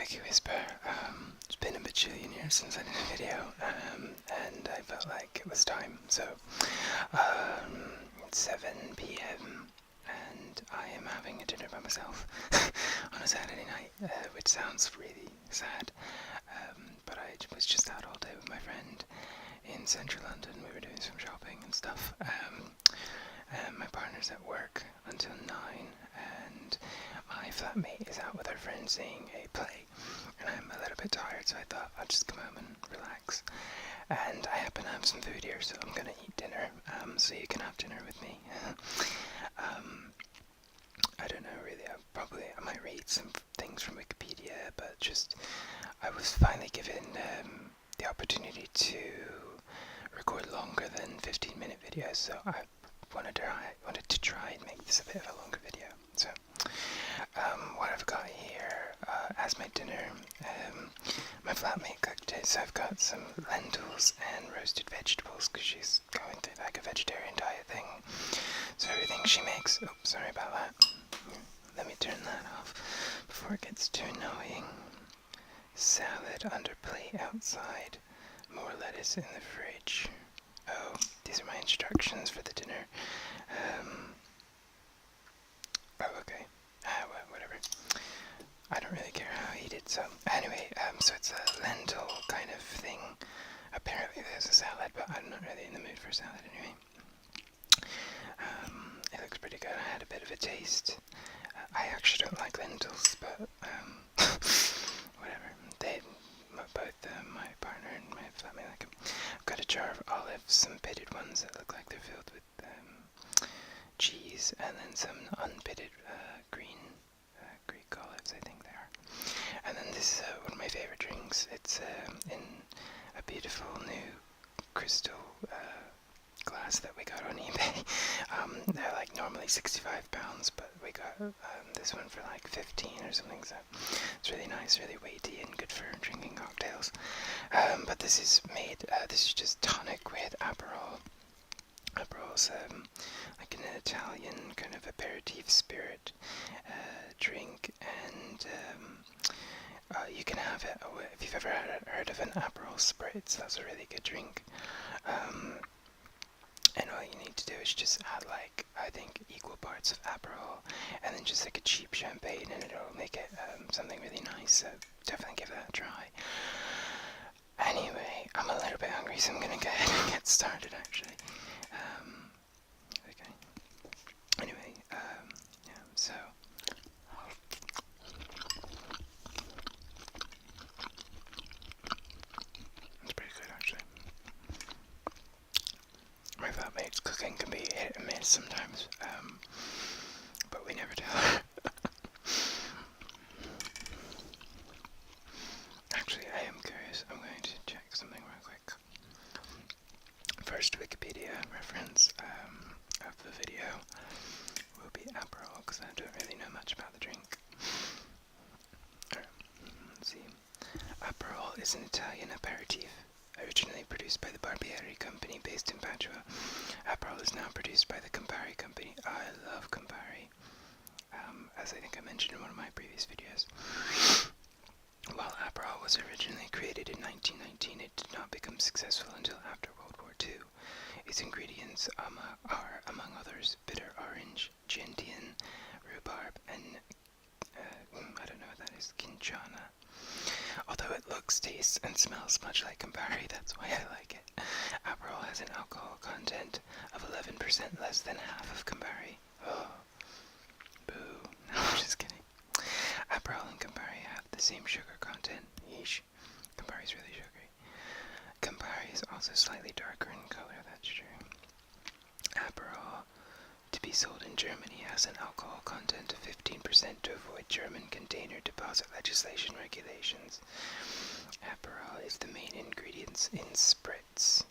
WikiWhisper. It's been a bajillion years since I did a video, and I felt like it was time. So, it's 7 p.m. and I am having a dinner by myself on a Saturday night, which sounds really sad. But I was just out all day with my friend in central London. We were doing some shopping and stuff. My partner's at work until 9, and my flatmate is out with her friend seeing a play, and I'm a little bit tired, so I thought I'd just come home and relax. And I happen to have some food here, so I'm gonna eat dinner, so you can have dinner with me. I don't know really, I might read some things from Wikipedia, but just, I was finally given the opportunity to record longer than 15-minute videos, so I wanted to try and make this a bit of a longer video. So, what I've got here as my dinner, my flatmate cooked it, so I've got some lentils and roasted vegetables because she's going through like a vegetarian diet thing. So everything she makes, oh, sorry about that. Let me turn that off before it gets too annoying. Salad under plate outside, more lettuce in the fridge. Oh, these are my instructions for the dinner. Oh, okay. Well, whatever. I don't really care how I eat it, so anyway, so it's a lentil kind of thing. Apparently there's a salad, but I'm not really in the mood for a salad anyway. It looks pretty good. I had a bit of a taste. I actually don't like lentils, but whatever. Both my partner and my family like them. I've got a jar of olives, some pitted ones that look like they're filled with cheese, and then some unpitted green Greek olives, I think they are. And then this is one of my favorite drinks. It's in a beautiful new crystal glass that we got on eBay. They're like normally £65, but we got this one for like 15 or something, so it's really nice, really weighty and good for drinking cocktails. But this is made, this is just tonic with Aperol. Aperol's like an Italian kind of aperitif spirit drink, and you can have it, if you've ever heard of an Aperol Spritz, that's a really good drink. And all you need to do is just add like, I think, equal parts of Aperol, and then just like a cheap champagne, and it'll make it something really nice, so definitely give that a try. Anyway, I'm a little bit hungry, so I'm gonna go ahead and get started actually. Okay. Anyway, yeah, so. It's pretty good actually. My flatmate's cooking can be hit and miss sometimes, but we never tell her. Actually, I am curious. I'm going to check something real quick. First Wikipedia reference of the video will be Aperol, because I don't really know much about the drink. Let's see. Aperol is an Italian aperitif, originally produced by the Barbieri Company based in Padua. Aperol is now produced by the Campari Company. I love Campari, as I think I mentioned in one of my previous videos. While Aperol was originally created in 1919, it did not become successful until after World War II. Its ingredients are, among others, bitter orange, gentian, rhubarb, and I don't know what that is, quinchana. Although it looks, tastes, and smells much like Campari, that's why I like it. Aperol has an alcohol content of 11% less than half of Campari. Oh, boo. No, I'm just kidding. Aperol and Campari have the same sugar content. Yeesh. Campari's really sugary. Campari is also slightly darker in color, that's true. Aperol, to be sold in Germany, has an alcohol content of 15% to avoid German container deposit legislation regulations. Aperol is the main ingredient in spritz,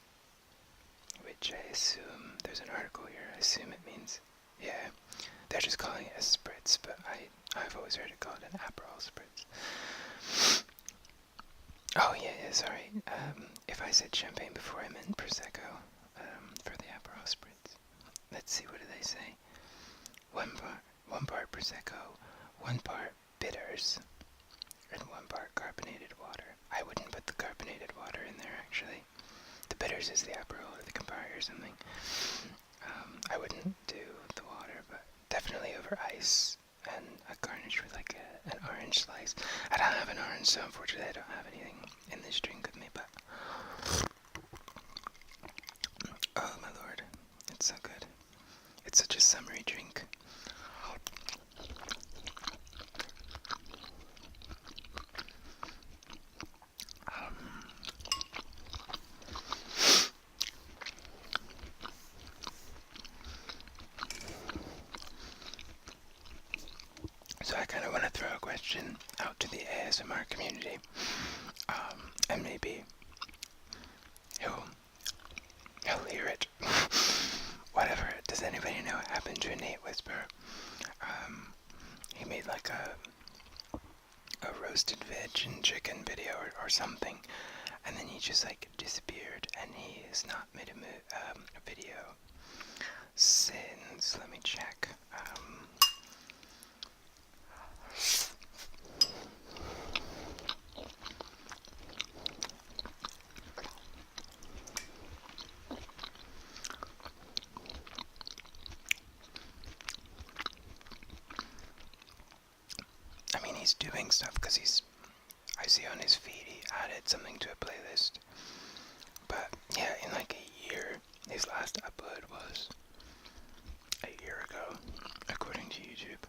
which I assume, there's an article here, I assume it means, yeah, they're just calling it a spritz, but I've always heard it called an Aperol spritz. Oh yeah, sorry, if I said champagne before I meant Prosecco, for the Aperol spritz. Let's see, what do they say? One part Prosecco, 1 part bitters, and 1 part carbonated water. I wouldn't put the carbonated water in there, actually. The bitters is the Aperol or the Campari or something. I wouldn't do the water, but definitely over ice and a garnish with like an orange slice. I don't have an orange, so unfortunately I don't have anything in this drink with me, but oh my lord, it's so good. It's such a summery drink. So I kind of want to throw a question out to the ASMR community, and maybe he'll hear it. Whatever. Does anybody know what happened to Nate Whisper? He made like a roasted veg and chicken video or something, and then he just like disappeared, and he has not made a video since. Let me check. I mean, he's doing stuff because I see on his feed he added something to a playlist. But yeah, in like a year, his last upload was a year ago, according to YouTube.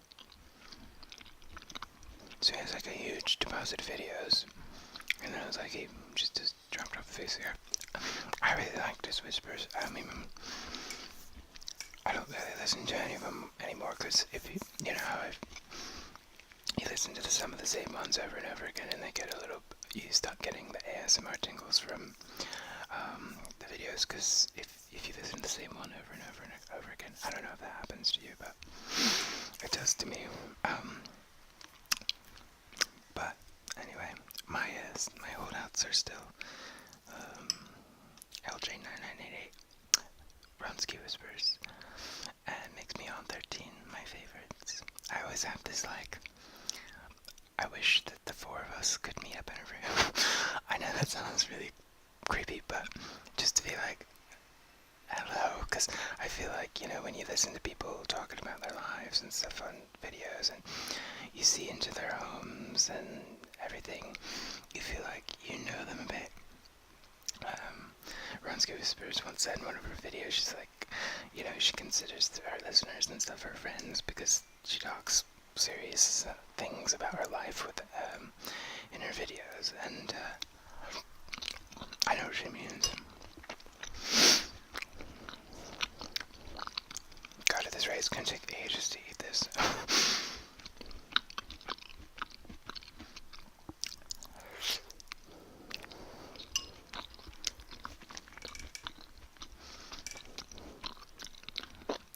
So he has like a huge deposit of videos, and then it was like he just dropped off the face here. I really liked his whispers. I mean, I don't really listen to any of them anymore because if you know how you listen to some of the same ones over and over again, and they get a little. You start getting the ASMR tingles from the videos, because if you listen to the same one over and over and over again, I don't know if that happens to you, but it does to me. But anyway, my holdouts are still LJ9988, Runsky Whispers, and Makes Me On 13, my favorites. I always have this like. I wish that the 4 of us could meet up in a room. I know that sounds really creepy, but just to be like, hello, because I feel like, you know, when you listen to people talking about their lives and stuff on videos, and you see into their homes and everything, you feel like you know them a bit. Ronski Whispers once said in one of her videos, she's like, you know, she considers her listeners and stuff her friends because she talks serious things about her life with in her videos, and I know what she means. God, at this rate, it's gonna take ages to eat this.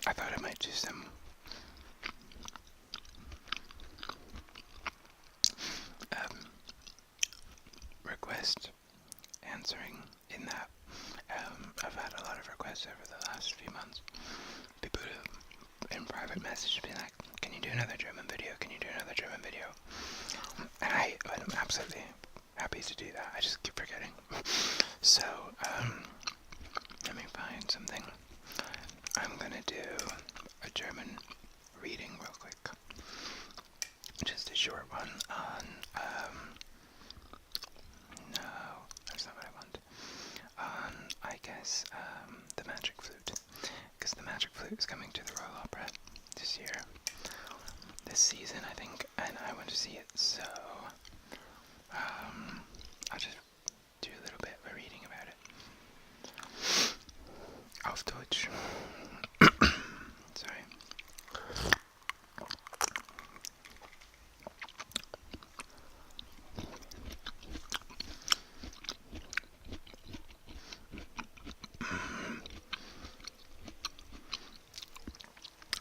I thought I might do some request answering in that. I've had a lot of requests over the last few months. People in private message being like, can you do another German video? Can you do another German video? And I'm absolutely happy to do that. I just keep forgetting. So, let me find something. I'm gonna do a German reading real quick. Just a short one on, no, that's not what I want. On, I guess, the Magic Flute. Because the Magic Flute is coming to the Royal Opera this year. This season, I think, and I want to see it, so, I'll just do a little bit of a reading about it. Auf Deutsch. Sorry.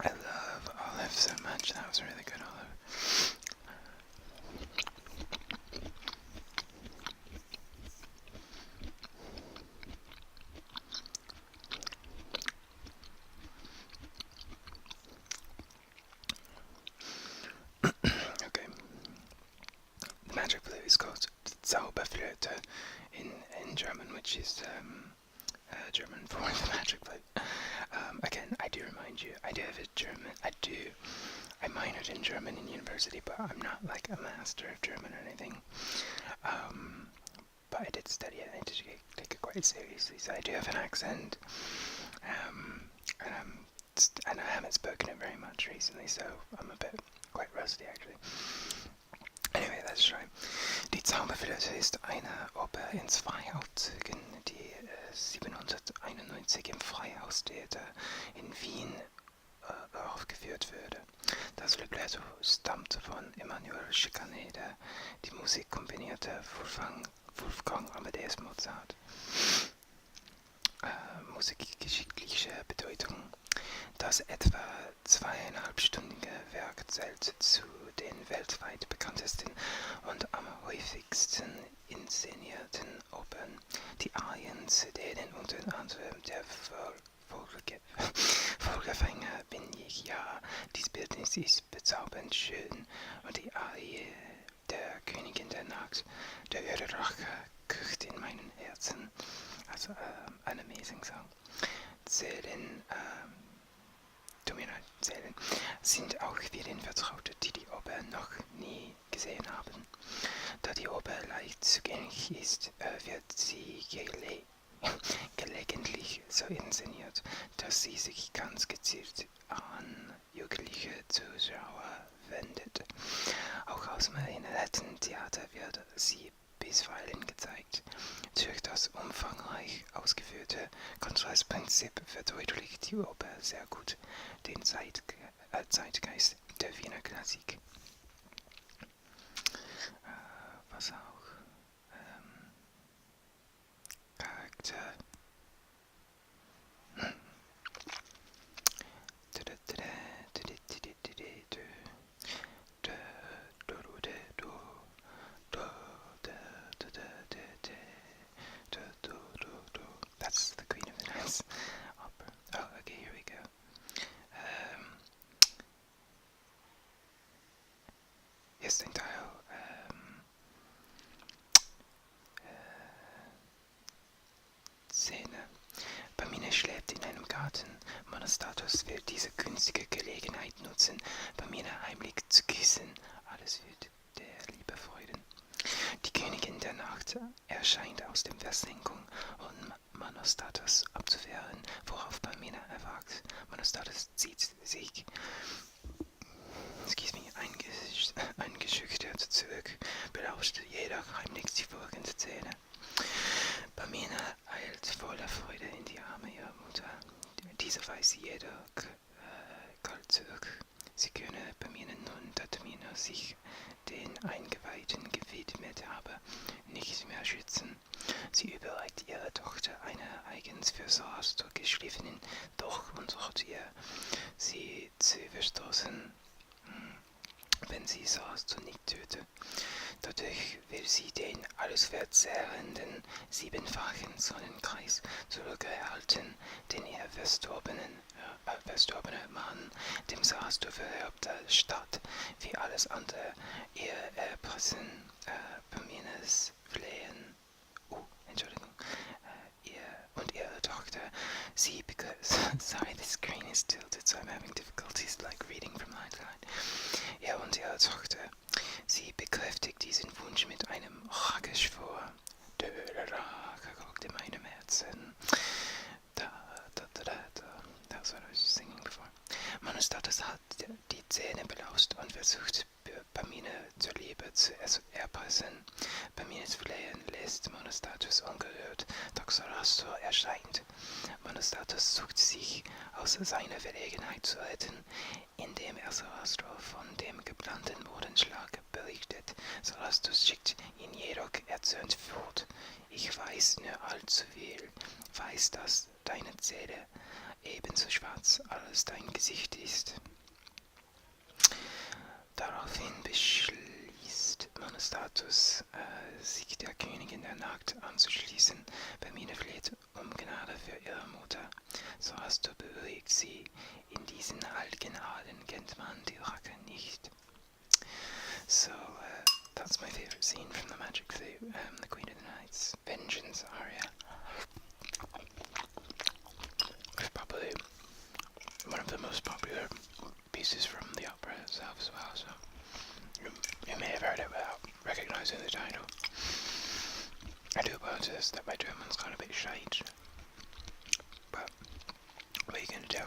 I love olive so much. That was a really good olive. Okay. The Magic Flöte in German, which is German for the magic flute. Again, I do remind you, I do have a German, I minored in German in university, but I'm not like a master of German or anything. But I did study it, and I did take it quite seriously, so I do have an accent. And I haven't spoken it very much recently, so I'm a bit quite rusty actually. Anyway, let's try. Die Zauberflöte ist eine Oper in 2 Aufzügen, die 1791 im Freihaustheater in Wien aufgeführt wurde. Das Libretto stammte von Emanuel Chicanet, der die Musik komponierte Wolfgang Amadeus Mozart. Musikgeschichtliche Bedeutung. Das etwa 2,5-stündige Werk zählt zu den weltweit bekanntesten und am häufigsten inszenierten Opern. Die Arien, zu denen unter anderem der Vogelfänger bin ich, ja, dies Bildnis ist bezaubernd schön, und die Arie der Königin der Nacht, der Rache kocht in meinem Herzen. Also an amazing song. Zählen sind auch vielen vertraut, die die Oper noch nie gesehen haben. Da die Oper leicht zugänglich ist, wird sie gelegentlich so inszeniert, dass sie sich ganz gezielt an jugendliche Zuschauer wendet. Auch aus dem erinnerten Theater wird sie bisweilen gezeigt. Durch das umfangreich ausgeführte Kontrastprinzip verdeutlicht die Oper sehr gut den Zeitgeist der Wiener Klassik. Was auch Charakter. That's the Queen of the Dance opera. Oh, okay, here we go. Yes, den Teil. Szene. Pamina schläft in einem Garten. Monostatos will diese günstige Gelegenheit nutzen, Pamina heimlich zu küssen. Alles wird der Liebe freuden. Die Königin der Nacht erscheint aus der Versenkung, um Monostatos abzuwehren, worauf Pamina erwacht. Monostatos zieht sich eingeschüchtert zurück, belauscht jedoch heimlich die folgende Szene. Pamina eilt voller Freude in die Arme ihrer Mutter. Diese weiß jedoch kalt zurück. Sie könne Pamina nun, da Tamina sich den Eingeweihten gewidmet habe, nicht mehr schützen. Sie überreicht ihrer Tochter eine eigens für Zoroaster geschliffenen Dolch und droht ihr, sie zu verstoßen, wenn sie Zoroaster nicht töte. Dadurch will sie den alles verzehrenden 7-fachen Sonnenkreis zurückerhalten, den ihr verstorbener Mann dem Zoroaster vererbt statt, wie alles andere, ihr Erpressen, Paminas Flehen, ihre Tochter, sie, because, sorry, the screen is tilted, so I'm having difficulties like reading from line to line. Und ihre Tochter, sie bekräftigt diesen Wunsch mit einem Racheschwur. Der Rache kocht in meinem Herzen. That's what I was singing before. Monostatos hat die Zähne belauscht und versucht, Pamina zur Liebe zu erpressen. Paminas Flehen lässt Monostatos ungerührt, doch Zoroaster erscheint. Monostatos sucht sich aus seiner Verlegenheit zu retten, indem er Zoroaster von dem geplanten Mordanschlag berichtet. Zoroaster schickt ihn jedoch erzürnt fort. Ich weiß nur allzu viel, weiß, dass deine Zähne ebenso schwarz als dein Gesicht ist. Daraufhin beschließt Monostatos, sich der Königin der Nacht anzuschließen. Pamina fleht um Gnade für ihre Mutter. Zoroaster beruhigt sie. In diesen Allgnaden kennt man die Rache nicht. So, that's my favorite scene from the Magic Flute, the Queen of the Night. Vengeance aria. It's probably one of the most popular pieces from the opera itself as well, so you may have heard it without recognizing the title. I do apologize that my German's gone a bit shite, but what are you gonna do?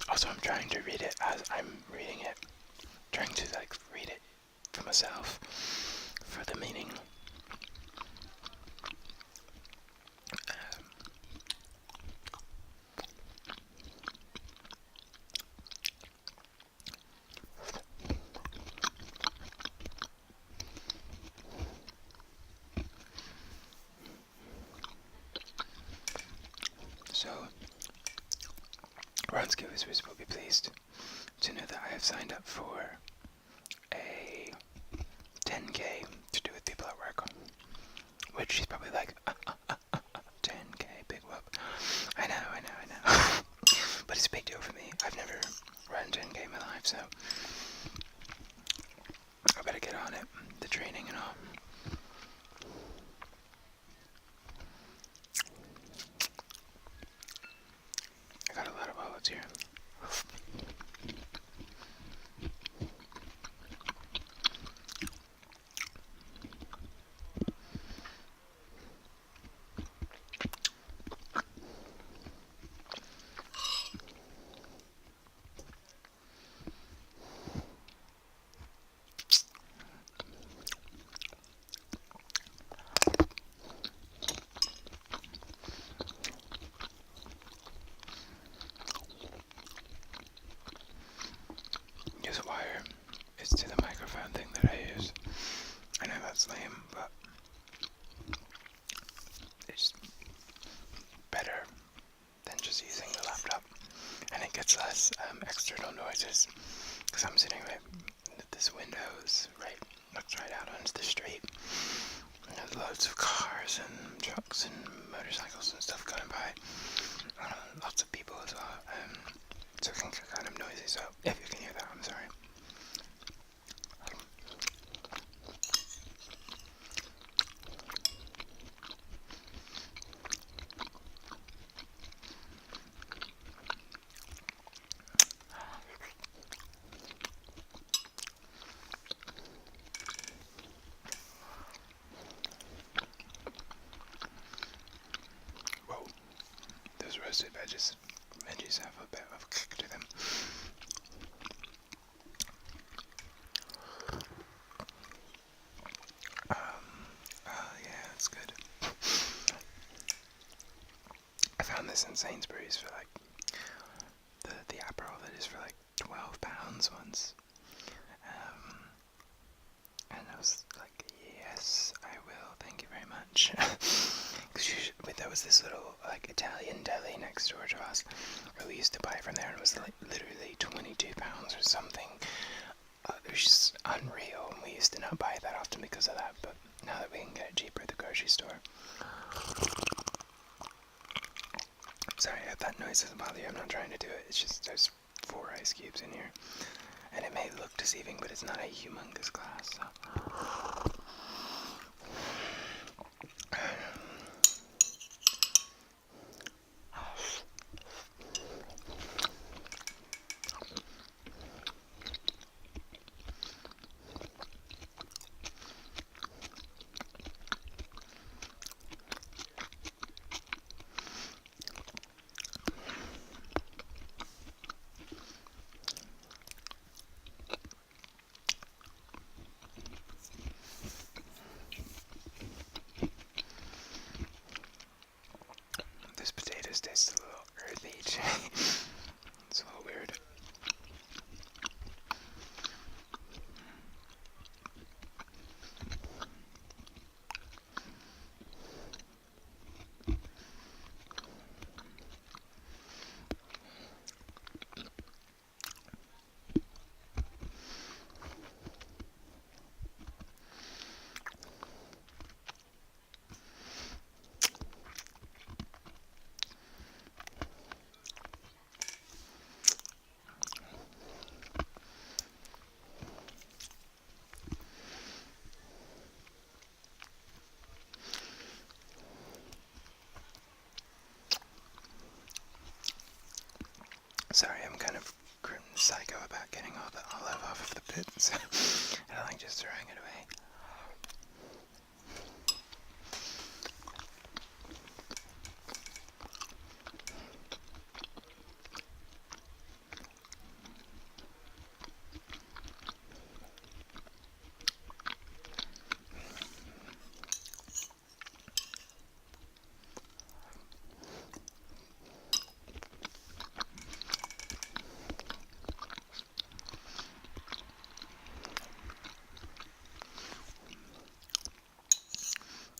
Also, I'm trying to read it as I'm reading it, trying to like read it for myself, for the meaning. So, WikiWhisper will be pleased to know that I have signed up for a 10k to do with people at work, which she's probably like, 10k, big whoop. I know. But it's a big deal for me. I've never run 10k in my life, so I better get on it, the training and all. I got a lot of bullets here. Use a wire. It's to the microphone thing that I use. I know that's lame, but it's better than just using the laptop, and it gets less external noises, because I'm sitting right at this windows, looks right out onto the street, and there's loads of cars and trucks and motorcycles and stuff going by, lots of people as well, so it can get kind of noisy, so if you can hear that, I'm sorry. Whoa, those roasted veggies have a bit of a kick to them. Yeah, it's good. I found this in Sainsbury's for like the Aperol that is for like £12 once, and I was like, yes, I will, thank you very much. Because there was this little like Italian deli next door to us where we used to buy from there, and it was like literally £22 or something. It was just unreal, and we used to not buy it that often because of that, but now that we can get it cheaper at the grocery store. Sorry if that noise doesn't bother you, I'm not trying to do it, it's just there's 4 ice cubes in here, and it may look deceiving, but it's not a humongous glass, so. kind of psycho about getting all the olive off of the pit, so I don't like just throwing it away.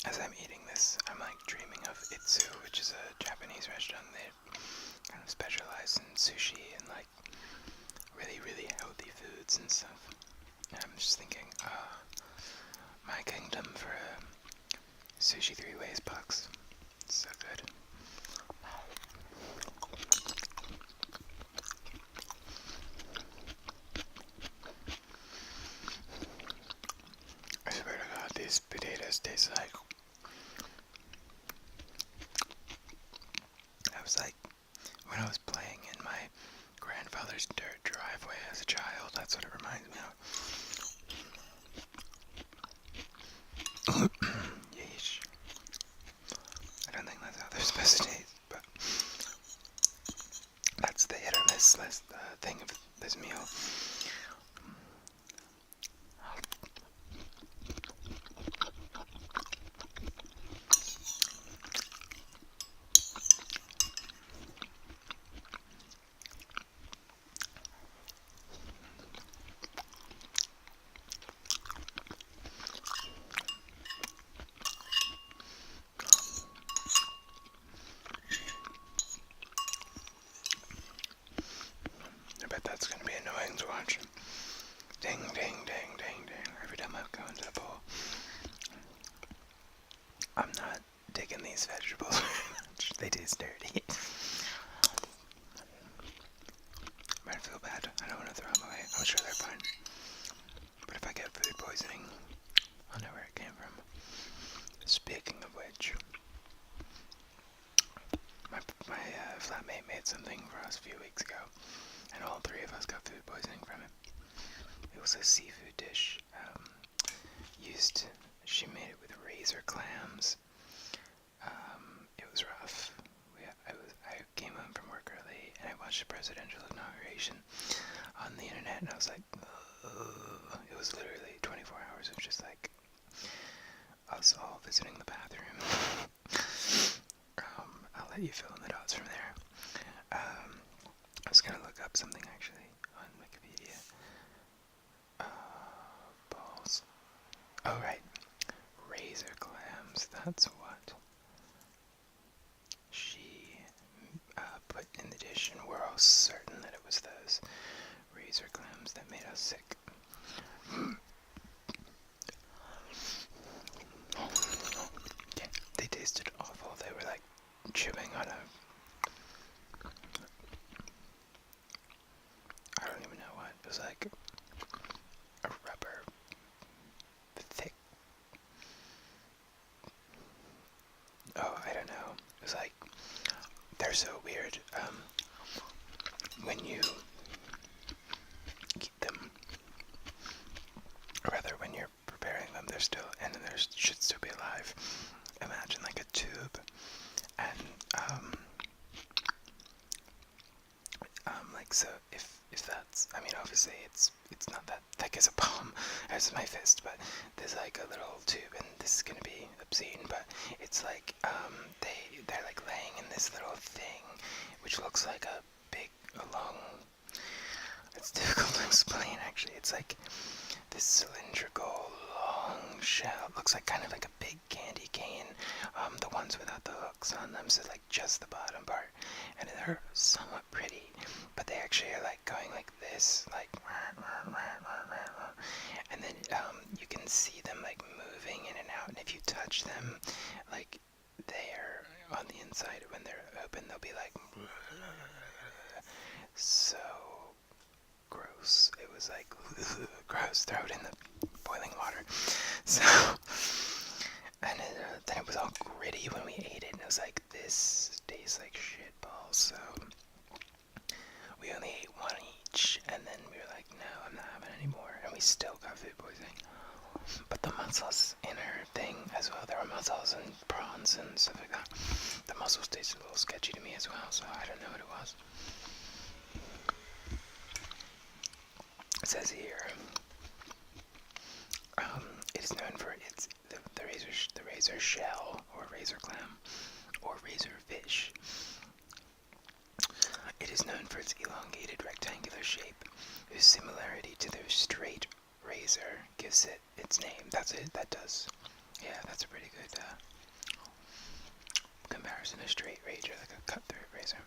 As I'm eating this, I'm like dreaming of XII, which is a Japanese restaurant that kind of specializes in sushi and like really, really healthy foods and stuff. And I'm just thinking, my kingdom for a sushi 3 ways box. It's so good. I swear to God, these potatoes taste like... I was like, when I was playing in my grandfather's dirt driveway as a child, that's what it reminds me of. Yeesh. I don't think that's how they're supposed to taste, but that's the hit or miss thing of this meal. I bet that's going to be annoying to watch. Ding, ding, ding, ding, ding, every time I go into the bowl. I'm not digging these vegetables very much. They taste dirty. But I feel bad. I don't want to throw them away. I'm sure they're fine. But if I get food poisoning, I'll know where it came from. Speaking of which, my flatmate made something for us a few weeks ago, and all 3 of us got food poisoning from it. It was a seafood dish. She made it with razor clams. It was rough. I came home from work early, and I watched the presidential inauguration on the internet, and I was like, ugh. It was literally 24 hours of just like us all visiting the bathroom. I'll let you fill in the dots from there. I was gonna look up something actually on Wikipedia. Balls. Oh right, razor clams. That's what she put in the dish, and we're all certain that it was those razor clams that made us sick. Yeah, they tasted awful. They were like chewing on I don't even know what. It was like a rubber, thick... Oh, I don't know. It was like... They're so weird. When you eat them, or rather when you're preparing them, they're still... And they should still be alive. Imagine like a tube. And, like, so if that's, I mean, obviously it's not that thick as a palm, as my fist, but there's like a little tube, and this is gonna be obscene, but it's like, they're like laying in this little thing, which looks like a long, it's difficult to explain actually. It's like this cylindrical long shell. It looks like kind of like a big candy cane, the ones without the hooks on them, so like just the bottom part, and they're somewhat pretty, but they actually are like going like this, like, and then you can see them like moving in and out, and if you touch them, like, they're on the inside, when they're open they'll be like so gross. It was like gross. Throw it in the boiling water. So, and then it was all gritty when we ate it, and it was like, this tastes like shit balls. So We only ate one each, and then we were like, no, I'm not having any more, and we still got food poisoning. But the mussels in her thing as well, there were mussels and prawns and stuff like that. The mussels tasted a little sketchy to me as well, so I don't know what it was. It says here, it is known for the razor shell, or razor clam, or razor fish. It is known for its elongated rectangular shape, whose similarity to the straight razor gives it its name. That's it. That does. Yeah, that's a pretty good comparison. A straight razor, like a cut-through razor.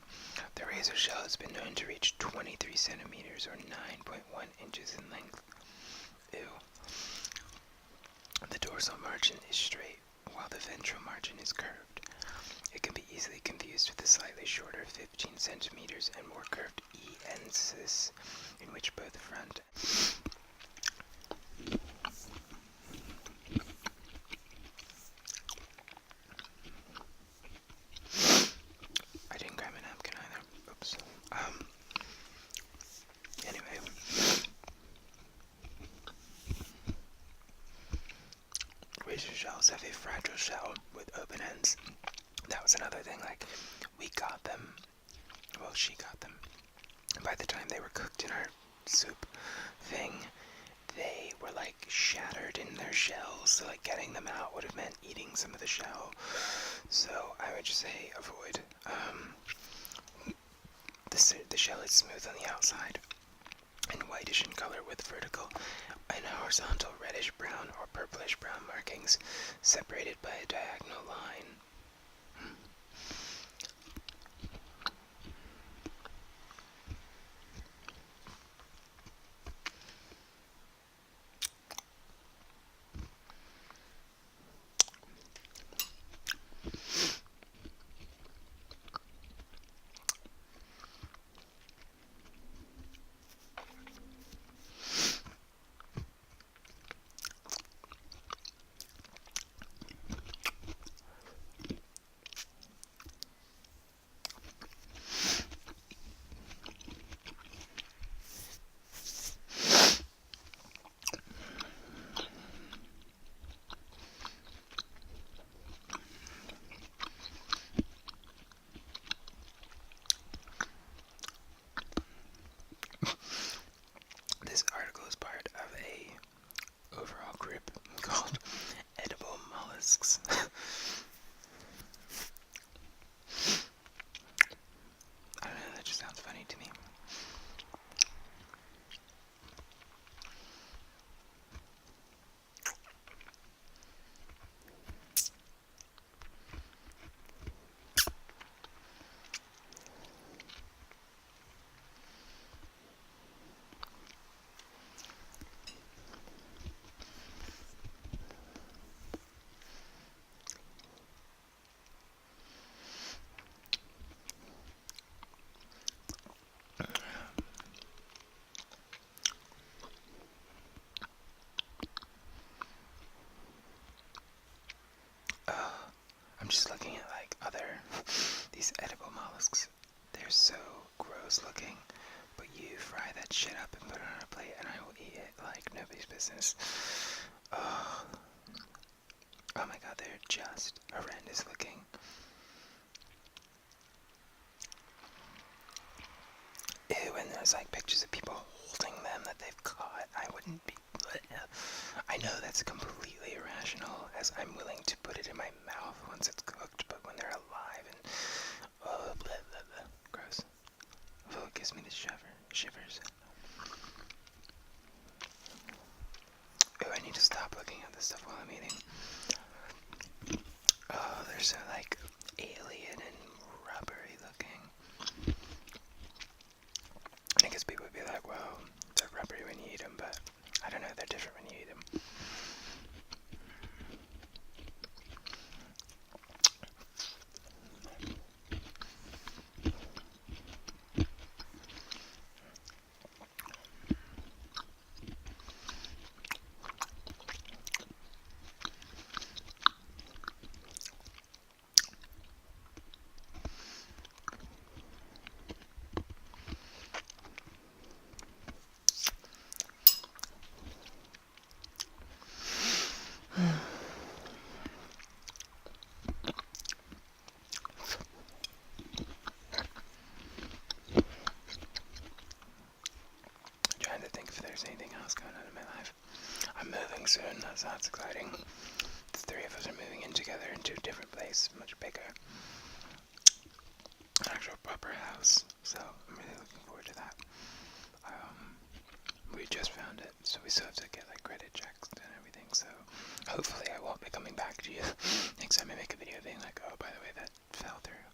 The razor shell has been known to reach 23 centimeters or 9.1 inches in length. Ew. The dorsal margin is straight, while the ventral margin is curved. It can be easily confused with the slightly shorter 15 centimeters and more curved ensis, in which both front I didn't grab a napkin either. Oops. Anyway. Razor shells have a fragile shell with open ends. That was another thing, like, we got them, well, she got them, and by the time they were cooked in our soup thing, they were, like, shattered in their shells, so, like, getting them out would have meant eating some of the shell, so I would just say avoid. The shell is smooth on the outside, and whitish in color with vertical and horizontal reddish-brown or purplish-brown markings, separated by a diagonal line. This article is part of a overall group called Edible Mollusks. I don't know, that just sounds funny to me. I'm just looking at like these edible mollusks. They're so gross looking, but you fry that shit up and put it on a plate and I will eat it like nobody's business. Oh my god, they're just horrendous looking. Ew, and there's like pictures of people holding them that they've caught. I wouldn't be... I know that's completely irrational, as I'm willing to put it in my mouth once it's cooked, but when they're alive and... oh, blah, blah, blah. Gross. Oh, it gives me the shivers. Oh, I need to stop looking at this stuff while I'm eating. Oh, they're so, like, alien and rubbery looking. I guess people would be like, well, they're rubbery when you eat them, but I don't know, they're different when you eat them. else going on in my life. I'm moving soon, that's exciting. The three of us are moving in together into a different place, much bigger. An actual proper house, so I'm really looking forward to that. We just found it, so we still have to get like credit checks and everything, so hopefully I won't be coming back to you next time I make a video being like, oh, by the way, that fell through.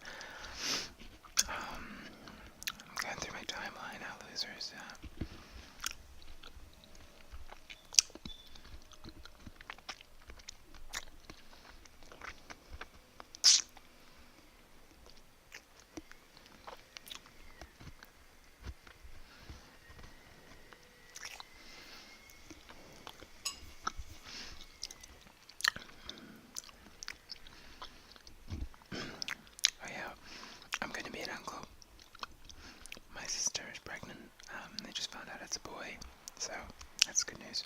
I'm going through my timeline, how losers, Oh yeah, I'm going to be an uncle. My sister is pregnant. They just found out it's a boy, so that's good news.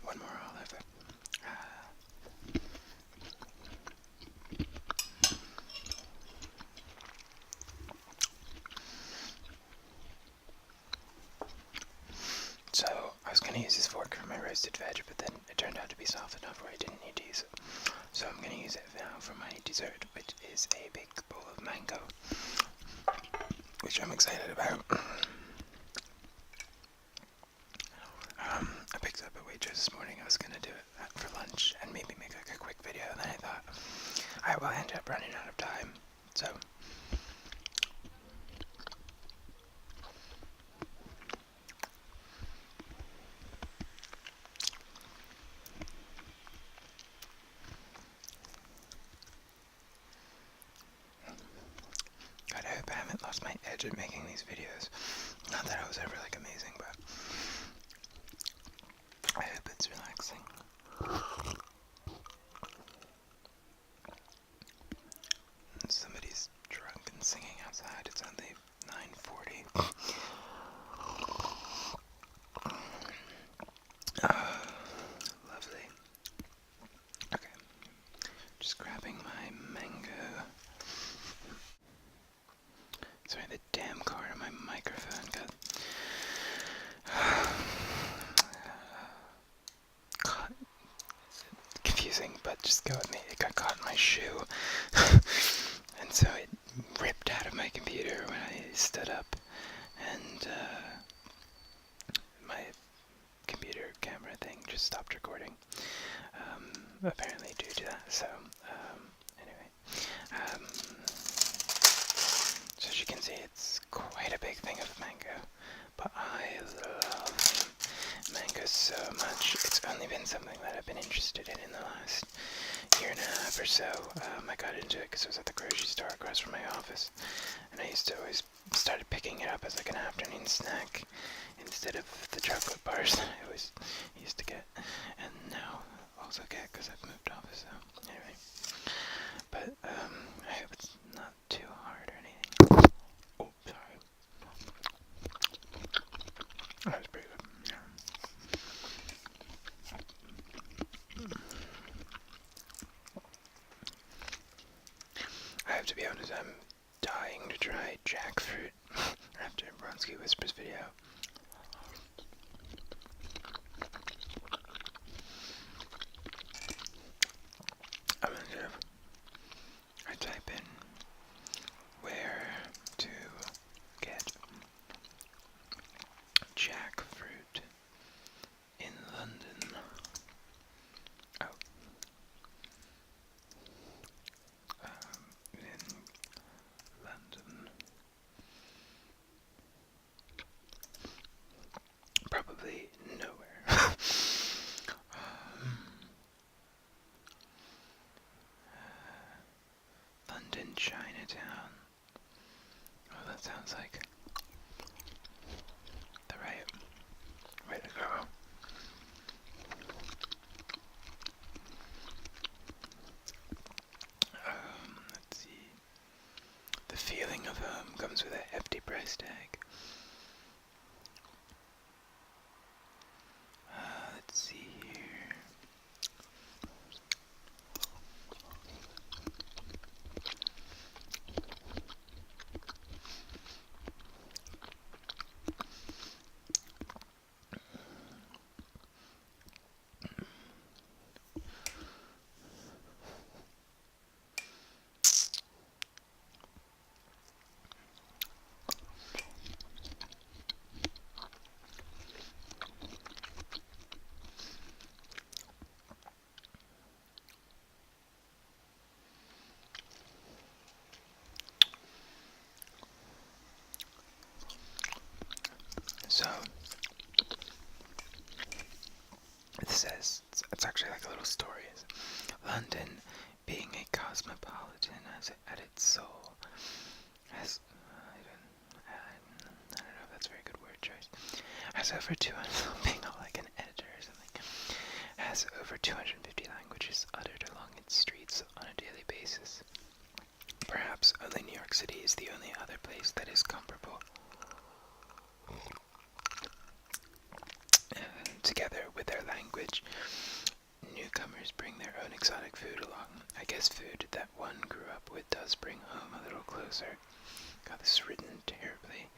One more olive. So, I was going to use this fork for my roasted veg, but then it turned out to be soft enough where I didn't need to use it. So I'm going to use it now for my dessert, which is a big bowl of mango, which I'm excited about. I picked up a waitress this morning. I was going to do it for lunch and maybe make like a quick video, and then I thought I will end up running out of time, so God, I hope I haven't lost my edge at making these videos. Not that I was ever like amazing, but I hope it's relaxing. Somebody's drunk and singing outside. It's only 9:40. Lovely. Okay, just grabbing my mango. Sorry, the damn cord on my microphone got caught. Confusing, but just go with me. It got caught in my shoe, and so it ripped out of my computer when I stood up, and my computer camera thing just stopped recording, apparently due to that. So anyway, so as you can see, it's quite a big thing of mango, but I love mango so much. It's only been something that I've been interested in the last year and a half or so. I got into it because I was at the grocery store across from my office, and I used to always started picking it up as like an afternoon snack instead of the chocolate bars that I always used to get, and now also get because I've moved office. So anyway, but I hope it's not too hard or anything. Oh, sorry. That was pretty good. Yeah. I have to be honest, I'm dying to try jackfruit after WikiWhisper's video. I'm gonna do, I type in where to get jackfruit in London. Oh. In London. Probably nowhere. London, Chinatown. Oh, that sounds like the right way to go. Let's see. The feeling of home comes with a hefty price tag. Let's see here. So, it says, it's actually like a little story. London, being a cosmopolitan at its soul, has, I don't know if that's a very good word choice, has over 200, being like an editor or something, has over 250 languages uttered along its streets on a daily basis. Perhaps only New York City is the only other place that is comparable. Together with their language, newcomers bring their own exotic food along. I guess food that one grew up with does bring home a little closer. Got this written terribly.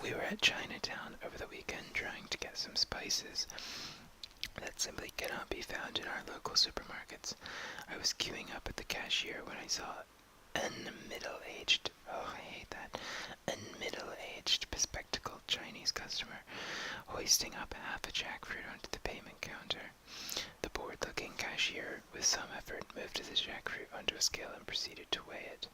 We were at Chinatown over the weekend trying to get some spices that simply cannot be found in our local supermarkets. I was queuing up at the cashier when I saw a middle-aged, bespectacled Chinese customer hoisting up half a jackfruit onto the payment counter. The bored-looking cashier, with some effort, moved the jackfruit onto a scale and proceeded to weigh it.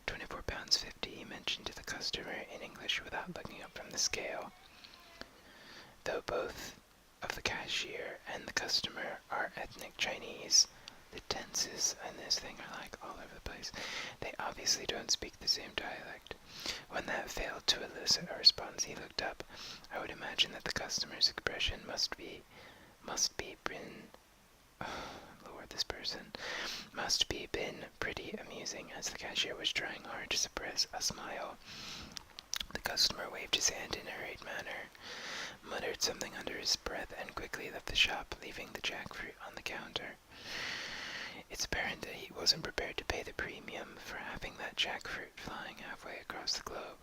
£24.50, he mentioned to the customer in English without looking up from the scale. Though both of the cashier and the customer are ethnic Chinese, the tenses in this thing are like all over the place. They obviously don't speak the same dialect. When that failed to elicit a response, he looked up. I would imagine that the customer's expression must be been pretty amusing, as the cashier was trying hard to suppress a smile. The customer waved his hand in a hurried manner, muttered something under his breath, and quickly left the shop, leaving the jackfruit on the counter. It's apparent that he wasn't prepared to pay the premium for having that jackfruit flying halfway across the globe.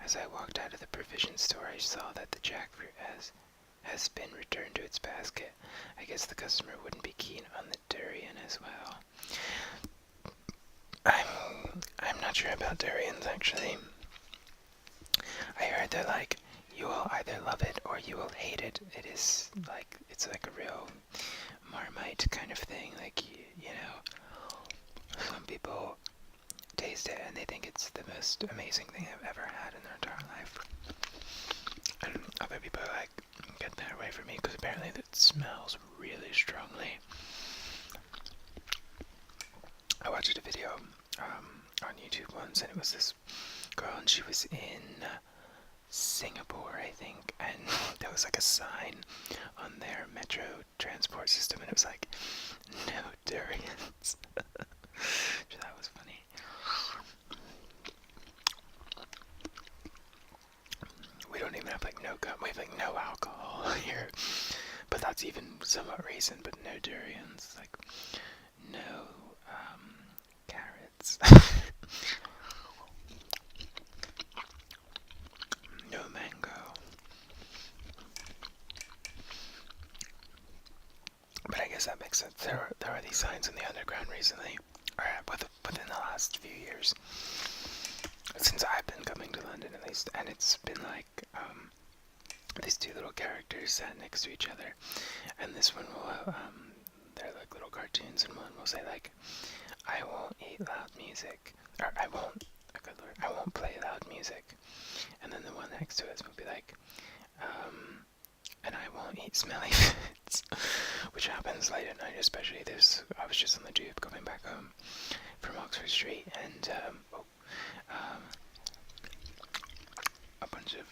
As I walked out of the provision store, I saw that the jackfruit has been returned to its basket. I guess the customer wouldn't be keen on the durian as well. I'm not sure about durians, actually. I heard they're like, you will either love it or you will hate it. It's like a real Marmite kind of thing. Like, you know, some people taste it and they think it's the most amazing thing they've ever had in their entire life. And other people are like, get that away from me, because apparently it smells really strongly. I watched a video on YouTube once, and it was this girl, and she was in Singapore, I think, and there was like a sign on their metro transport system, and it was like, no durians. So that was funny. We don't even have like no gum, we have like no alcohol here, but that's even somewhat recent. But no durians, like no carrots. No mango. But I guess that makes sense. There are these signs in the underground recently, or within the last few years, since I've been coming to London at least, and it's been like these two little characters sat next to each other, and this one will they're like little cartoons, and one will say like, I won't eat loud music, or I won't play loud music, and then the one next to it will be like, and I won't eat smelly foods, which happens late at night, especially I was just on the tube coming back home from Oxford Street, and a bunch of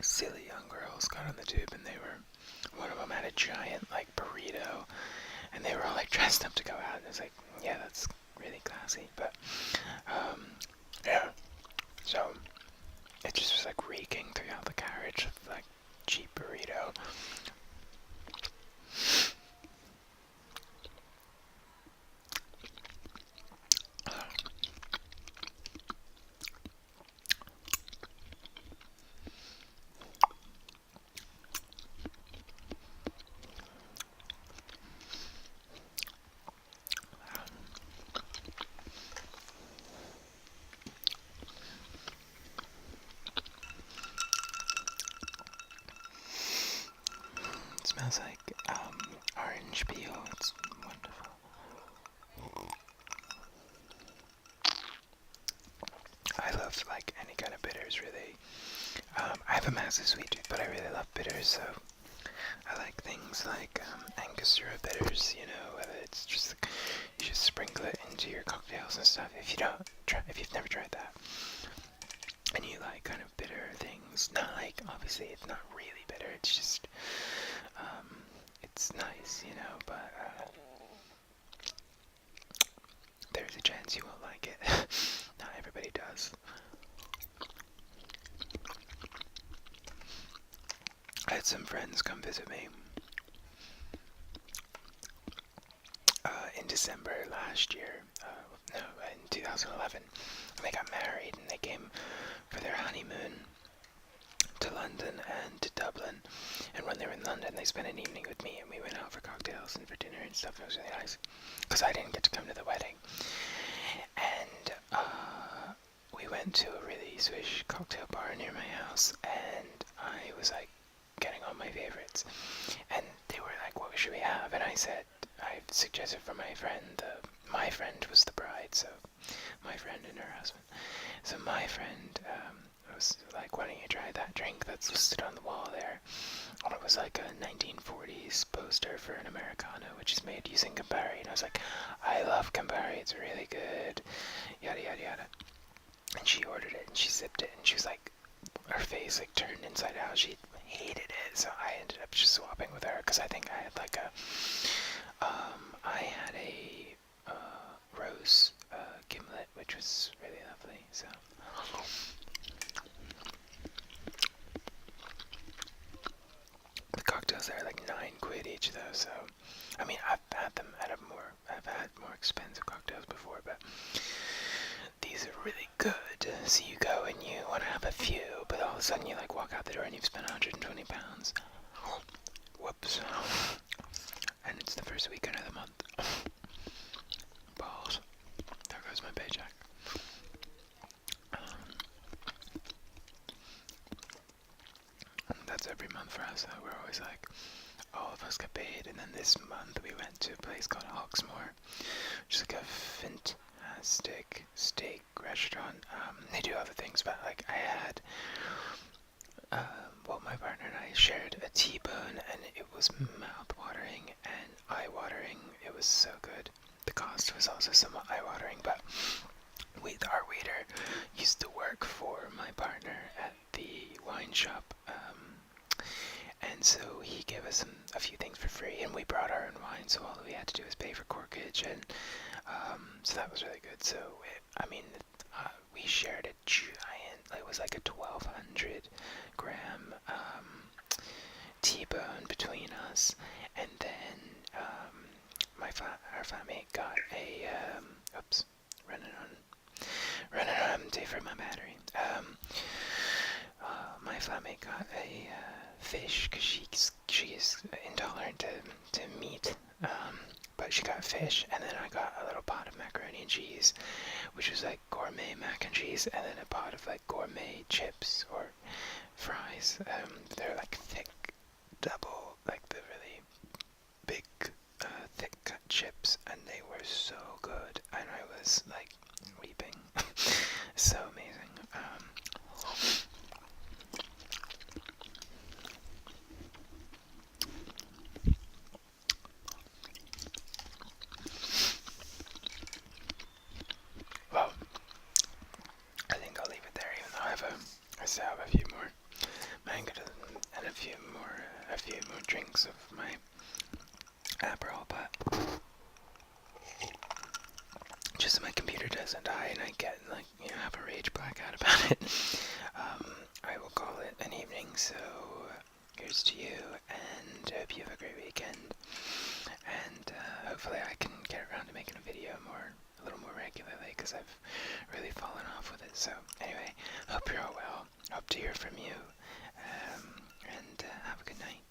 silly young girls got on the tube, and one of them had a giant like burrito, and they were all like dressed up to go out, and it's like, yeah, that's really classy, but yeah. So it just was like reeking throughout the carriage of like cheap burrito. It smells like orange peel. It's wonderful. I love like any kind of bitters, really. I have a massive sweet tooth, but I really love bitters, so I like things like Angostura bitters, you know, whether it's just like, you just sprinkle it into your cocktails and stuff. If you've never tried that, and you like kind of bitter things, not like, obviously it's not really bitter, it's just, it's nice, you know, but there's a chance you won't like it. Not everybody does. I had some friends come visit me in December last year, in 2011, and they got married, and they came for their honeymoon to London and to Dublin, and when they were in London, they spent an evening with me, and we went out for cocktails and for dinner and stuff. It was really nice, because I didn't get to come to the wedding, and we went to a really swish cocktail bar near my house, and I was like getting on my favorites, and they were like, what should we have? And I said, I suggested for my friend, my friend was the bride, so my friend and her husband, so my friend was like, why don't you try that drink that's listed on the wall there? And it was like a 1940s poster for an Americano, which is made using Campari, and I was like, I love Campari, it's really good, yada yada yada. And she ordered it, and she sipped it, and she was like, her face like turned inside out. She hated it, so I ended up just swapping with her, because I think I had like a rose gimlet, which was really lovely. So the cocktails there are like £9 each, though. So I mean, I've had more expensive cocktails before, but these are really good. So you go and you want to have a few, but all of a sudden you like walk out the door and you've spent £120. Whoops. And it's the first weekend of the month. Balls. There goes my paycheck. That's every month for us. We're always like, all of us get paid, and then this month we went to a place called Hawksmoor, which is like a fantastic steak restaurant. They do other things, but like I had, my partner and I shared a T-bone, and it was mouth-watering and eye-watering. It was so good. The cost was also somewhat eye-watering, but our waiter used to work for my partner at the wine shop, and so he gave us a few things for free, and we brought our own wine, so all we had to do was pay for corkage, and so that was really good. So we shared a giant, it was like a 1,200 gram T-bone between us, and then our flatmate got a running on empty for my battery. My flatmate got a fish, because she's intolerant to meat, but she got fish, and then I got a little pot of macaroni and cheese, which was like gourmet mac and cheese, and then a pot of like gourmet chips or fries. They're like thick, double, like the really big, thick cut chips, and they were so good, and I was like weeping. So amazing. Well, I think I'll leave it there, even though I still have a few more mango and a few more drinks of my Aperol, but just so I can doesn't die and I get, like, have a rage blackout about it, I will call it an evening. So here's to you, and hope you have a great weekend. And hopefully I can get around to making a video a little more regularly, because I've really fallen off with it. So anyway, hope you're all well. Hope to hear from you, and have a good night.